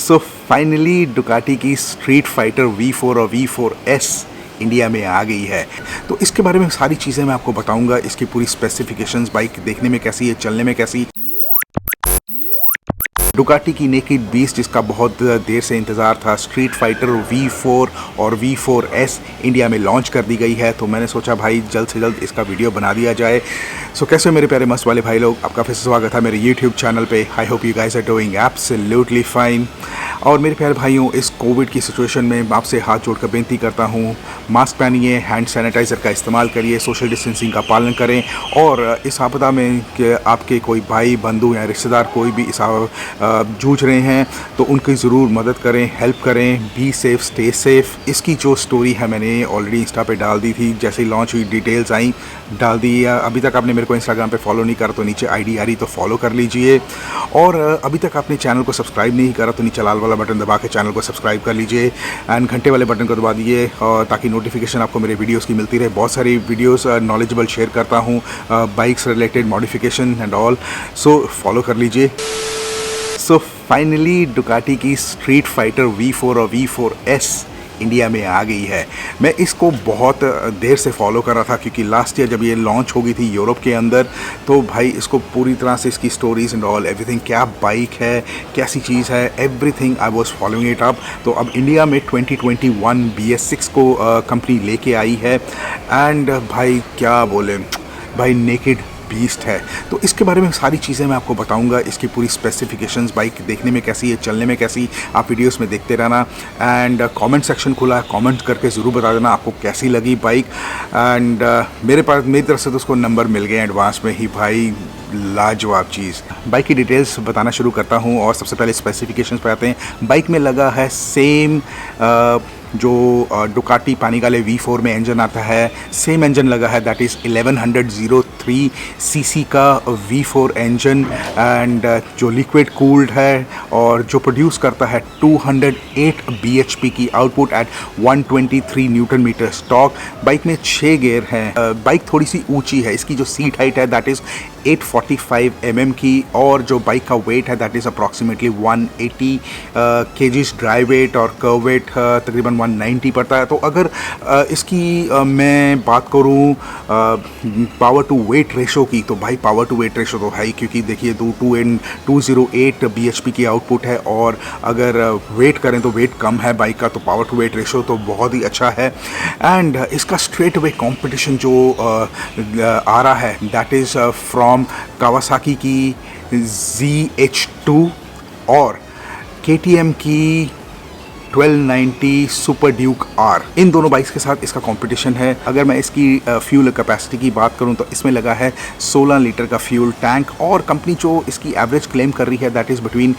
So finally Ducati की street fighter V4 और V4S India में आ गई है। तो इसके बारे में सारी चीज़ें मैं आपको बताऊंगा, इसकी पूरी स्पेसिफिकेशंस, बाइक देखने में कैसी है, चलने में कैसी। डुकाटी की नेकेड बीस्ट जिसका बहुत देर से इंतज़ार था, स्ट्रीट फाइटर V4 और V4S इंडिया में लॉन्च कर दी गई है। तो मैंने सोचा भाई जल्द से जल्द इसका वीडियो बना दिया जाए। सो कैसे मेरे प्यारे मस्त वाले भाई लोग, आपका फिर से स्वागत है मेरे YouTube चैनल पे। I hope you guys are doing absolutely fine. और मेरे प्यारे भाइयों, इस कोविड की सिचुएशन में आपसे हाथ जोड़कर बेनती करता हूँ, मास्क पहनिए, हैंड सैनिटाइज़र का इस्तेमाल करिए, सोशल डिस्टेंसिंग का पालन करें। और इस आपदा में कि आपके कोई भाई बंधु या रिश्तेदार कोई भी इस जूझ रहे हैं तो उनकी ज़रूर मदद करें, हेल्प करें। Be safe, stay safe. इसकी जो स्टोरी है मैंने ऑलरेडी इंस्टा पे डाल दी थी, जैसे ही लॉन्च हुई डिटेल्स आई डाल दी। अभी तक आपने मेरे को इंस्टाग्राम पे फॉलो नहीं करा तो नीचे आईडी आ रही तो फॉलो कर लीजिए। और अभी तक आपने चैनल को सब्सक्राइब नहीं करा तो नीचे लाल वाला बटन दबा के चैनल को सब्सक्राइब कर लीजिए एंड घंटे वाले बटन को दबा दिए ताकि नोटिफिकेशन आपको मेरे वीडियोस की मिलती रहे। बहुत सारी वीडियोस नॉलेजेबल शेयर करता हूँ, bikes related, modification and all. So follow कर लीजिए। सो फाइनली डुकाटी की स्ट्रीट फाइटर V4 और V4S इंडिया में आ गई है। मैं इसको बहुत देर से फॉलो कर रहा था क्योंकि लास्ट ईयर जब ये लॉन्च हो गई थी यूरोप के अंदर, तो भाई इसको पूरी तरह से इसकी स्टोरीज एंड ऑल एवरीथिंग, क्या बाइक है, कैसी चीज़ है, everything I was following it up. तो अब इंडिया में 2021 BS6 को कंपनी लेके आई है एंड भाई क्या बोले भाई, नेकेड बीस्ट है। तो इसके बारे में सारी चीज़ें मैं आपको बताऊंगा, इसकी पूरी स्पेसिफिकेशंस, बाइक देखने में कैसी है, चलने में कैसी। आप वीडियोस में देखते रहना एंड कमेंट सेक्शन खुला है, कमेंट करके ज़रूर बता देना आपको कैसी लगी बाइक। एंड मेरी तरफ से तो उसको नंबर मिल गए एडवांस में ही भाई, लाजवाब चीज़। बाइक की डिटेल्स बताना शुरू करता हूँ और सबसे पहले स्पेसिफिकेशंस पे आते हैं। बाइक में लगा है सेम जो डुकाटी पानिगले V4 में इंजन आता है, सेम इंजन लगा है, दैट इज़ 1103 सीसी का V4 इंजन एंड जो लिक्विड कूल्ड है और जो प्रोड्यूस करता है 208 bhp की output at 123 newton metre stock. Bike में 6 गियर हैं। बाइक थोड़ी सी ऊंची है, इसकी जो सीट हाइट है दैट इज़ 845 mm की, और जो बाइक का वेट है that is approximately 180 kgs dry weight और कर्व वेट तकरीबन 190 पड़ता है। तो अगर इसकी मैं बात करूँ पावर टू वेट रेशो की, तो भाई पावर टू वेट रेशो तो है ही, क्योंकि देखिए 208 bhp की आउटपुट है और अगर वेट करें तो वेट कम है बाइक का, तो पावर टू वेट रेशो तो बहुत ही अच्छा है। एंड इसका स्ट्रेट वे कॉम्पिटिशन जो आ रहा है दैट इज़ फ्रॉम कावासाकी की ZH2 और KTM की 1290 सुपर ड्यूक R। इन दोनों बाइक्स के साथ इसका कंपटीशन है। अगर मैं इसकी फ्यूल कैपेसिटी की बात करूं तो इसमें लगा है 16 लीटर का फ्यूल टैंक, और कंपनी जो इसकी एवरेज क्लेम कर रही है that is between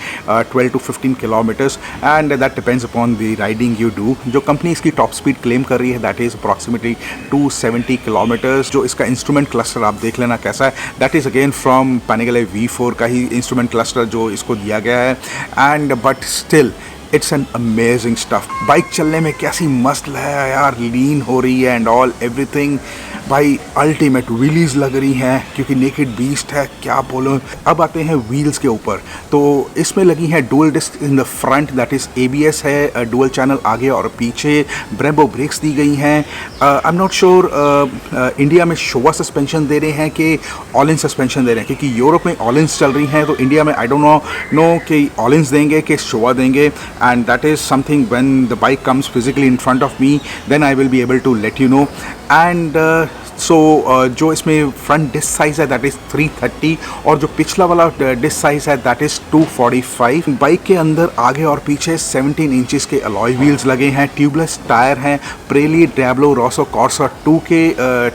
12 to 15 kilometres and that depends upon the riding you do. जो कंपनी इसकी टॉप स्पीड क्लेम कर रही है दैट इज़ अप्रॉक्सीमेटली 270 किलोमीटर्स। जो इसका इंस्ट्रूमेंट क्लस्टर आप देख लेना कैसा है, that is again from Panigale V4 का ही इंस्ट्रूमेंट क्लस्टर जो इसको दिया गया है। And but still it's an amazing stuff. Bike चलने में कैसी मस्त है यार, लीन हो रही है एंड ऑल एवरीथिंग भाई, अल्टीमेट व्हीलीज लग रही हैं क्योंकि नेकेड बीस्ट है, क्या बोलो। अब आते हैं व्हील्स के ऊपर। तो इसमें लगी हैं dual disc in the front, that is ABS है, डुअल चैनल आगे और पीछे। ब्रेम्बो ब्रेक्स दी गई हैं। I am not sure India में शोवा सस्पेंशन दे रहे हैं कि ऑल इन सस्पेंशन दे रहे हैं, क्योंकि यूरोप में ऑल इंस चल रही हैं, तो इंडिया में आई डोंट नो कि ऑल इंस देंगे कि शोवा देंगे। And that is something when the bike comes physically in front of me then I will be able to let you know. And जो इसमें फ्रंट डिस्क साइज़ है that is 330 और जो पिछला वाला डिस्क साइज़ है that is 245। Bike के अंदर आगे और पीछे 17 इंचेस के अलॉय व्हील्स लगे हैं, ट्यूबलेस टायर हैं, प्रेली डैब्लो रॉसो कॉर्सा 2 के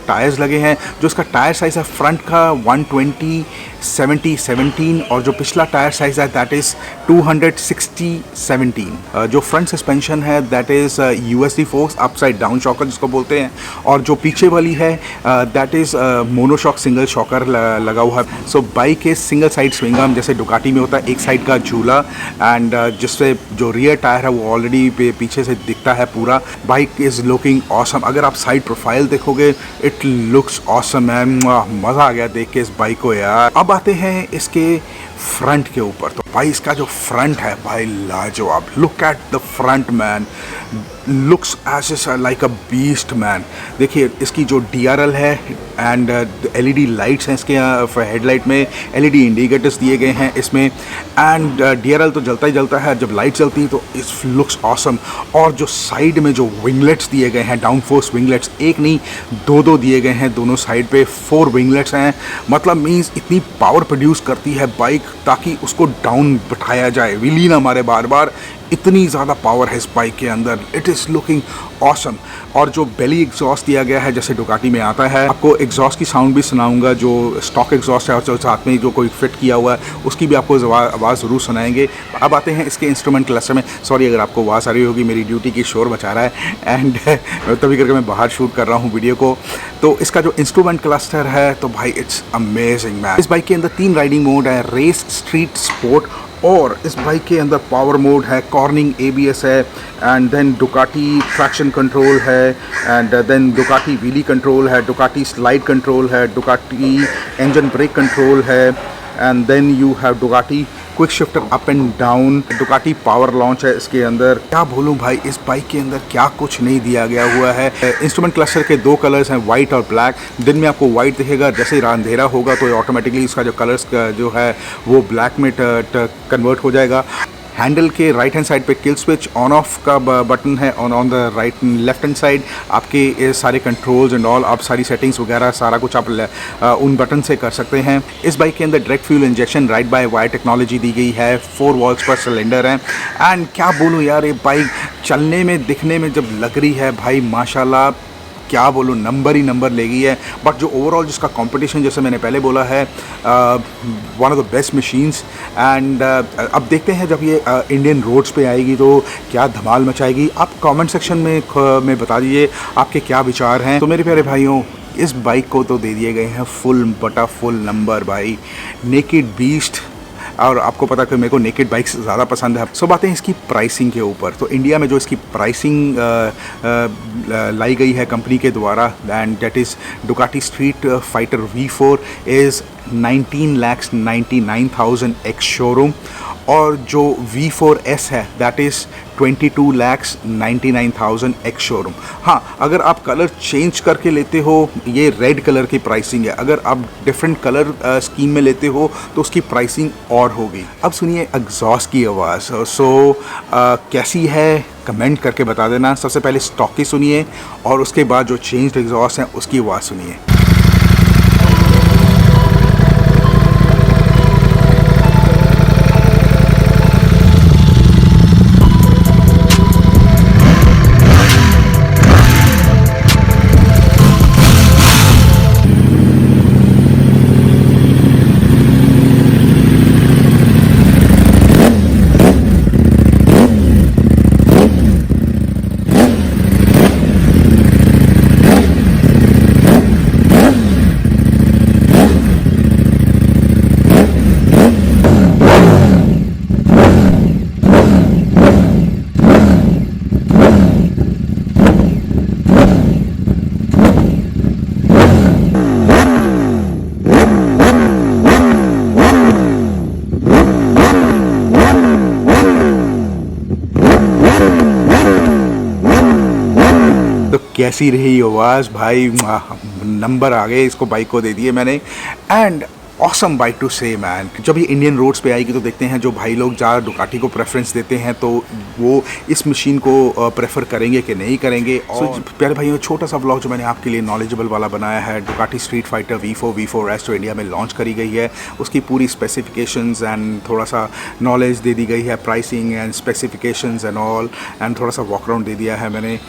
टायर्स लगे हैं। जो इसका टायर साइज़ है फ्रंट का 120/70/17 और जो पिछला टायर साइज़ है दैट इज़ 260/17। जो फ्रंट सस्पेंशन है that is USD force upside down shocker जिसको बोलते हैं, और जो पीछे वाली है that is monoshock single shocker लगा हुआ है। सो बाइक के सिंगल साइड स्विंग आर्म जैसे डुकाटी में होता है, एक साइड का झूला एंड जिससे जो रियर टायर है वो ऑलरेडी पीछे से दिखता है पूरा। Bike is looking awesome. अगर आप साइड प्रोफाइल देखोगे इट लुक्स ऑसम है, मज़ा आ गया देख के इस बाइक को यार। अब आते हैं इसके फ्रंट के ऊपर। तो भाई इसका जो फ्रंट है भाई लाजवाब, look at the front man, looks as like a beast man. देखिए इसकी जो DRL है एंड LED लाइट्स हैं इसके हेडलाइट में, LED इंडिकेटर्स दिए गए हैं इसमें, एंड DRL तो जलता ही जलता है, जब लाइट जलती है तो इस लुक्स ऑसम। और जो साइड में जो विंगलेट्स दिए गए हैं, डाउन फोर्स विंगलेट्स, एक नहीं दो दिए गए हैं दोनों साइड पे, 4 विंगलेट्स हैं, मतलब मीन्स इतनी पावर प्रोड्यूस करती है बाइक ताकि उसको डाउन बिठाया जाए, व्हीली ना मारे बार बार, इतनी ज़्यादा पावर है इस बाइक के अंदर। It is looking awesome. और जो बेली एग्जॉस्ट दिया गया है जैसे डुकाटी में आता है, आपको एग्जॉस्ट की साउंड भी सुनाऊंगा, जो स्टॉक एग्जॉस्ट है और साथ में जो कोई फिट किया हुआ है उसकी भी आपको आवाज़ ज़रूर सुनाएंगे। अब आते हैं इसके इंस्ट्रूमेंट क्लस्टर में। सॉरी अगर आपको आवाज़ आ रही होगी, मेरी ड्यूटी की शोर मचा रहा है एंड तभी करके मैं बाहर शूट कर रहा हूँ वीडियो को। तो इसका जो इंस्ट्रूमेंट क्लस्टर है तो भाई इट्स अमेजिंग मैन। इस बाइक के अंदर 3 राइडिंग मोड है, रेस, स्ट्रीट, स्पोर्ट, और इस बाइक के अंदर पावर मोड है, कॉर्निंग ABS है, and then Ducati traction control है, and then Ducati wheelie control है, डुकाटी स्लाइड कंट्रोल है, डुकाटी इंजन ब्रेक कंट्रोल है, and then you have Ducati quick shifter up and down, Ducati power launch है इसके अंदर। क्या बोलूं भाई, इस बाइक के अंदर क्या कुछ नहीं दिया गया हुआ है। इंस्ट्रूमेंट क्लस्टर के 2 कलर्स हैं, वाइट और ब्लैक। दिन में आपको वाइट दिखेगा, जैसे ही अंधेरा होगा तो ऑटोमेटिकली इसका जो कलर्स का जो है वो ब्लैक में कन्वर्ट हो जाएगा। हैंडल के राइट हैंड साइड पे किल स्विच ऑन ऑफ का बटन है, on the right left hand side आपके सारे कंट्रोल्स एंड ऑल, आप सारी सेटिंग्स वगैरह सारा कुछ आप उन बटन से कर सकते हैं। इस बाइक के अंदर direct fuel injection ride by wire technology दी गई है, 4 वॉल्स पर सिलेंडर है। एंड क्या बोलूँ यार, ये बाइक चलने में दिखने में जब लग रही है भाई माशाल्लाह, क्या बोलूँ, नंबर ही नंबर ले गई है। बट जो ओवरऑल जिसका कंपटीशन, जैसे मैंने पहले बोला है, one of the best machines. And अब देखते हैं जब ये इंडियन रोड्स पे आएगी तो क्या धमाल मचाएगी। आप कमेंट सेक्शन में बता दीजिए आपके क्या विचार हैं। तो मेरे प्यारे भाइयों, इस बाइक को तो दे दिए गए हैं फुल नंबर भाई, नेकेड बीस्ट। और आपको पता कि मेरे को नेकेड बाइक्स ज़्यादा पसंद है। सो बातें इसकी प्राइसिंग के ऊपर। तो इंडिया में जो इसकी प्राइसिंग लाई गई है कंपनी के द्वारा, and that is Ducati street fighter V4 is 19,99,000 ex showroom, और जो V4S है दैट इज़ 22,99,000 एक्स शोरूम। हाँ, अगर आप कलर चेंज करके लेते हो, ये रेड कलर की प्राइसिंग है, अगर आप डिफरेंट कलर स्कीम में लेते हो तो उसकी प्राइसिंग और होगी। अब सुनिए एग्जॉस्ट की आवाज़। कैसी है कमेंट करके बता देना। सबसे पहले स्टॉक की सुनिए और उसके बाद जो चेंज्ड एग्जॉस्ट है उसकी आवाज़ सुनिए। कैसी रही आवाज़ भाई, नंबर आ गए, इसको बाइक को दे दिए मैंने। एंड ऑसम बाइक टू से मैन। जब ये इंडियन रोड्स पे आएगी तो देखते हैं जो भाई लोग ज़्यादा डुकाटी को प्रेफरेंस देते हैं तो वो इस मशीन को प्रेफर करेंगे कि नहीं करेंगे। और प्यारे भाइयों, छोटा सा व्लॉग जो मैंने आपके लिए नॉलेजेबल वाला बनाया है, Ducati street fighter V4 V4S जो इंडिया में लॉन्च करी गई है, उसकी पूरी स्पेसिफिकेशंस एंड थोड़ा सा नॉलेज दे दी गई है, pricing and specifications and all, and थोड़ा सा वॉक अराउंड दे दिया है मैंने।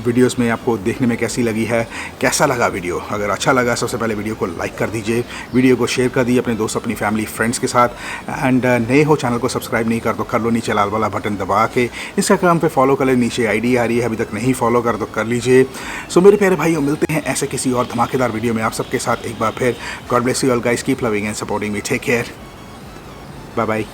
वीडियोज़ में आपको देखने में कैसी लगी है, कैसा लगा वीडियो? अगर अच्छा लगा सबसे पहले वीडियो को लाइक कर दीजिए, वीडियो को शेयर कर दिए अपने दोस्त, अपनी फैमिली, फ्रेंड्स के साथ। एंड नए हो, चैनल को सब्सक्राइब नहीं कर तो कर लो, नीचे लाल वाला बटन दबा के। इंस्टाग्राम पे फॉलो कर ले, नीचे ID आ रही है, अभी तक नहीं फॉलो कर तो कर लीजिए। सो मेरे प्यारे भाइयों, मिलते हैं ऐसे किसी और धमाकेदार वीडियो में आप सबके साथ एक बार फिर। God bless you all guys, keep loving and supporting me, take care, bye bye.